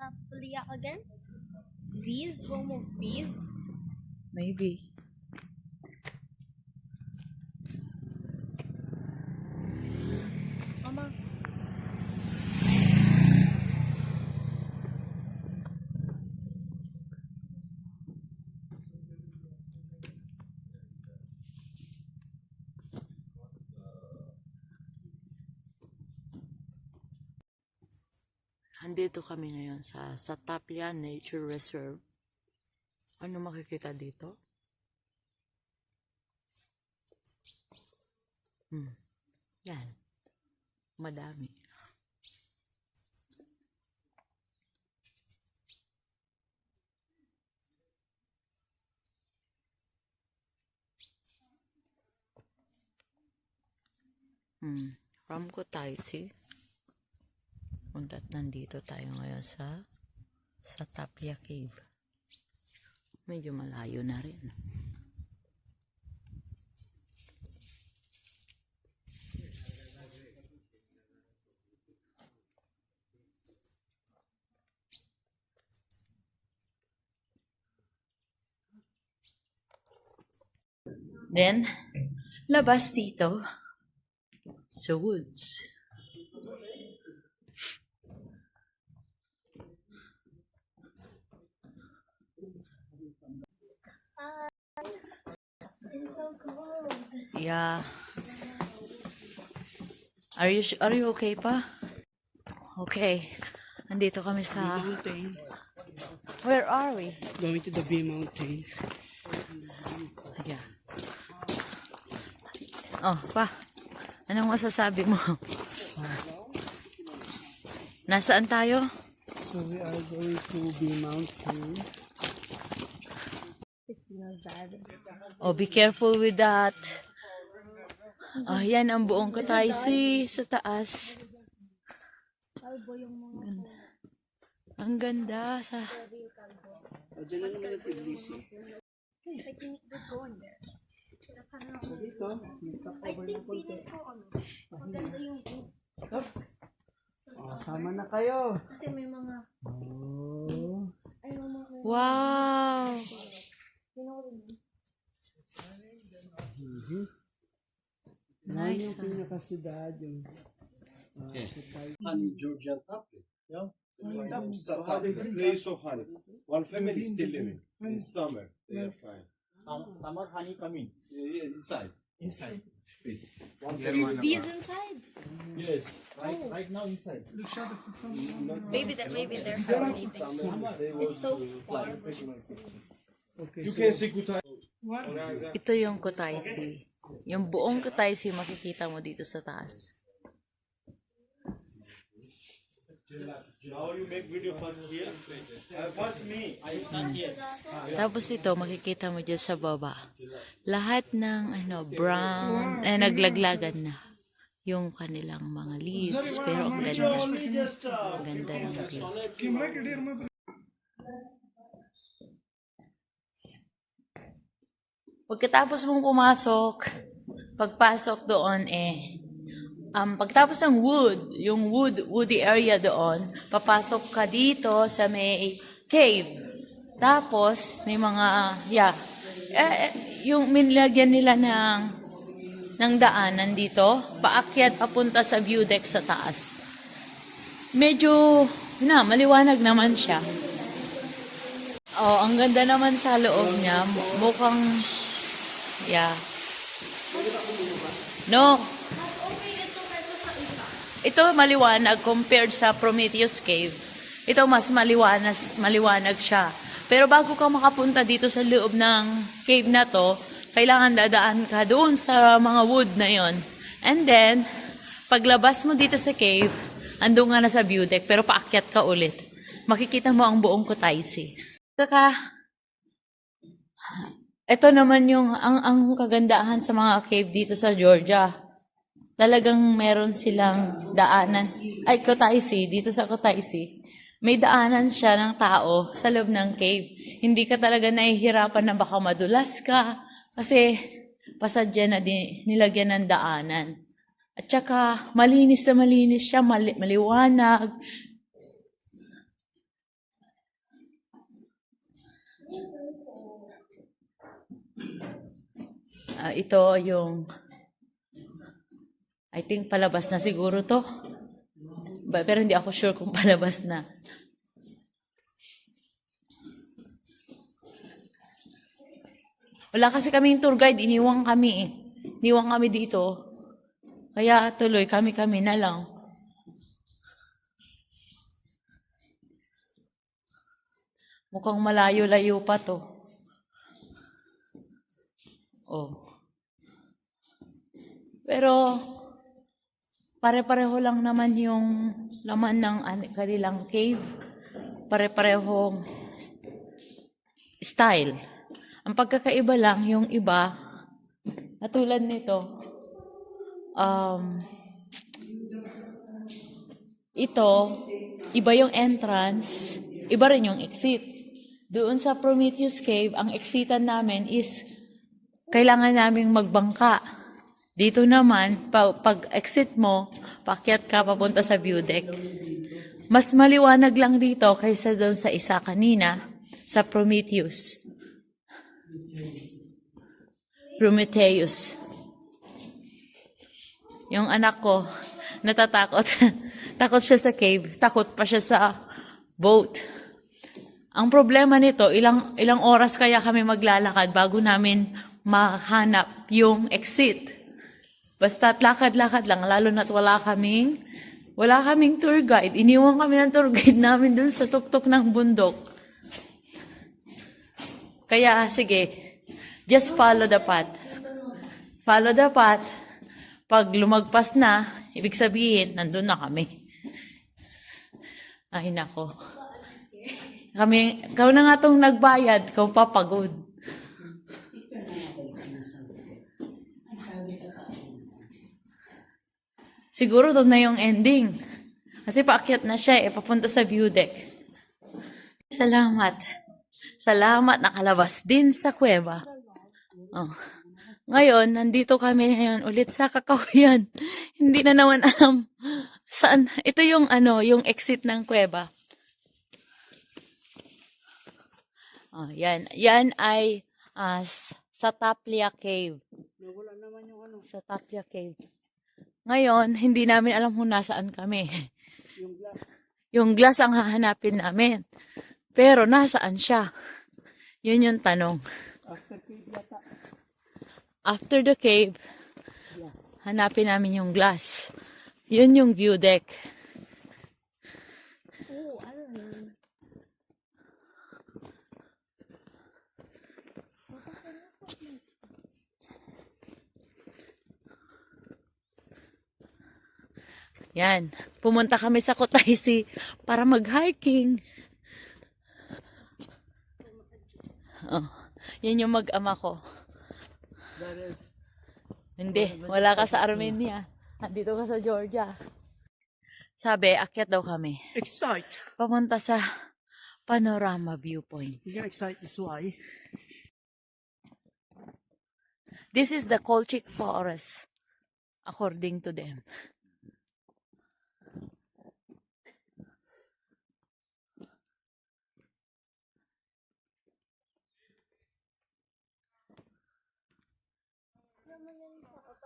Sataplia again? Bees? Home of bees? Maybe. Mama. Andito kami ngayon sa Sataplia Nature Reserve. Ano makikita dito? Yan. Madami. From Kutaisi. Punta't nandito tayo ngayon sa Sataplia Cave. Medyo malayo na rin. Then, labas dito sa woods. It's so cold. Yeah. Are you okay pa? Okay. Andito kami sa... Mountain. Where are we? Going to the Bee Mountain. Yeah. Oh, pa. Anong masasabi mo? Nasaan tayo? So we are going to Bee Mountain. Christina's dad. Oh, be careful with that. Oh, yan ang buong Kutaisi sa taas. Kalbo yung mga Ang ganda sa... Diyan na naman yung Tbilisi. I think we're going there. Dito, may stop I over think na feeling konti. ko maganda yung view. Sama na kayo. Kasi may mga Oh. ay mga Wow! you know what I mean? Yan Nice. yung pinakasyudad, yung Honey Georgian tablet. Yeah. It's a tablet, place of honey. One family is still living. In summer, they are fine. Summer honey coming Yeah, inside. inside. Please. There's bees inside. Yes. Right now inside. Maybe they're pollinating. Summer, they It's so was far. You can see good time. Ito yung Kutaisi. Yung buong Kutaisi makikita mo dito sa taas. Now you make video first here. First me. I start here. Tapos ito, makikita mo dyan sa baba. Lahat ng brown, naglaglagan na yung kanilang mga leaves. Pero ang ganda. Ang ganda ng view. Pagkatapos mong pumasok, pagpasok doon pagtapos ng yung woody area doon, papasok ka dito sa may cave. Tapos, may mga, yung minlagyan nila ng daanan dito, paakyat papunta sa view deck sa taas. Medyo, maliwanag naman siya. Oh, ang ganda naman sa loob niya. Mukhang, No. Ito maliwanag compared sa Prometheus Cave. Ito mas maliwanag siya. Pero bago ka makapunta dito sa loob ng cave na to, kailangan dadaan ka doon sa mga wood na yon. And then, paglabas mo dito sa cave, andun nga na sa view deck, pero paakyat ka ulit. Makikita mo ang buong Kutaisi. Ito naman yung ang kagandahan sa mga cave dito sa Georgia. Talagang meron silang daanan. Kutaisi, dito sa Kutaisi, may daanan siya ng tao sa loob ng cave. Hindi ka talaga nahihirapan na baka madulas ka kasi pasadya na nilagyan ng daanan. At saka malinis na malinis siya, maliwanag. Ito yung, I think palabas na siguro to. Pero hindi ako sure kung palabas na. Wala kasi kaming tour guide, iniwang kami eh. Iniwang kami dito. Kaya tuloy, kami-kami na lang. Mukhang malayo-layo pa to. Oh. Pero, pare-pareho lang naman yung laman ng kanilang cave. Pare-parehong style. Ang pagkakaiba lang, yung iba, natulad nito, ito, iba yung entrance, iba rin yung exit. Doon sa Prometheus Cave, ang exitan namin is, kailangan naming magbangka. Dito naman, pag exit mo, paakyat ka papunta sa view deck. Mas maliwanag lang dito kaysa doon sa isa kanina, sa Prometheus. Yung anak ko, natatakot. Takot siya sa cave. Takot pa siya sa boat. Ang problema nito, ilang oras kaya kami maglalakad bago namin mahanap yung exit. Basta't lakad-lakad lang, lalo na't wala kaming tour guide. Iniwan kami ng tour guide namin dun sa tuktok ng bundok. Kaya, sige, just follow the path. Follow the path. Pag lumagpas na, ibig sabihin, nandun na kami. Ay, nako. Ikaw na nga itong nagbayad, ikaw papagod. Siguro ito na yung ending. Kasi paakyat na siya papunta sa view deck. Salamat. Salamat, nakalabas din sa kuweba. Oh. Ngayon, nandito kami ngayon ulit sa Kakahuyan. Hindi na naman alam saan. Ito yung yung exit ng kuweba. Oh, yan. Yan ay sa Taplia Cave. Wala naman yung Sa Taplia Cave. Ngayon, hindi namin alam kung nasaan kami. Yung glass ang hahanapin namin. Pero nasaan siya? Yun yung tanong. After the cave, hanapin namin yung glass. Yun yung view deck. Oh, I don't know. Yan. Pumunta kami sa Kutaisi para mag-hiking. Oh, yan yung mag-ama ko. Hindi, wala ka sa Armenia. Andito ka sa Georgia. Sabi, akyat daw kami. Excite. Papunta sa Panorama Viewpoint. You can excite this way. This is the Colchic Forest, according to them.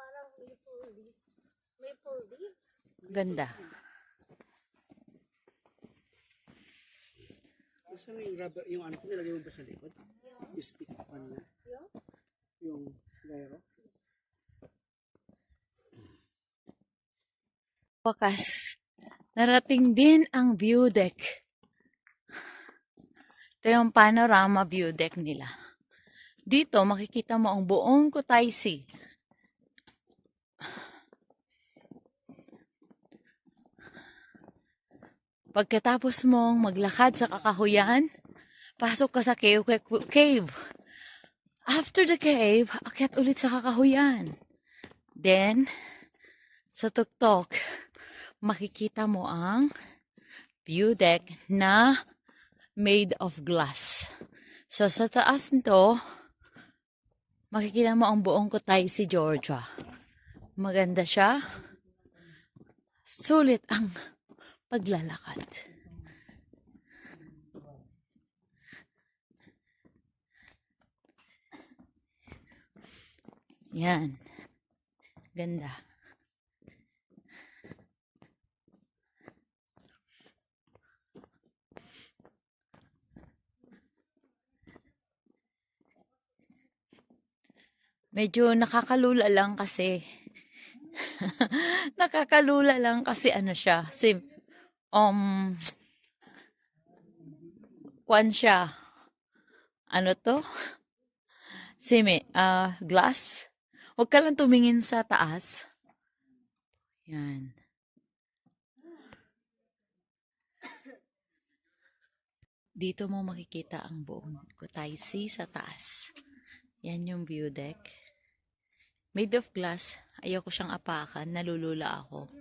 Parang maple leaves. Ganda. Gusto mo yung rubber, yung ano, nilagay mo ba sa likod? Yung stick pa niya. Yung gyro. Wakas, narating din ang view deck. Ito yung panorama view deck nila. Dito, makikita mo ang buong Kutaisi. Pagkatapos mong maglakad sa Kakahuyan, pasok ka sa cave. After the cave, akyat ulit sa Kakahuyan. Then, sa tuktok, makikita mo ang view deck na made of glass. So, sa taas nito, makikita mo ang buong Kutaisi, Georgia. Maganda siya. Sulit ang paglalakad. Yan. Ganda. Medyo nakakalula lang kasi. Nakakalula lang kasi ano siya. Um, kwan siya. Ano to? Glass. Huwag ka lang tumingin sa taas. Yan. Dito mo makikita ang buong Kutaisi sa taas. Yan yung view deck. Made of glass. Ayoko siyang apakan. Nalulula ako.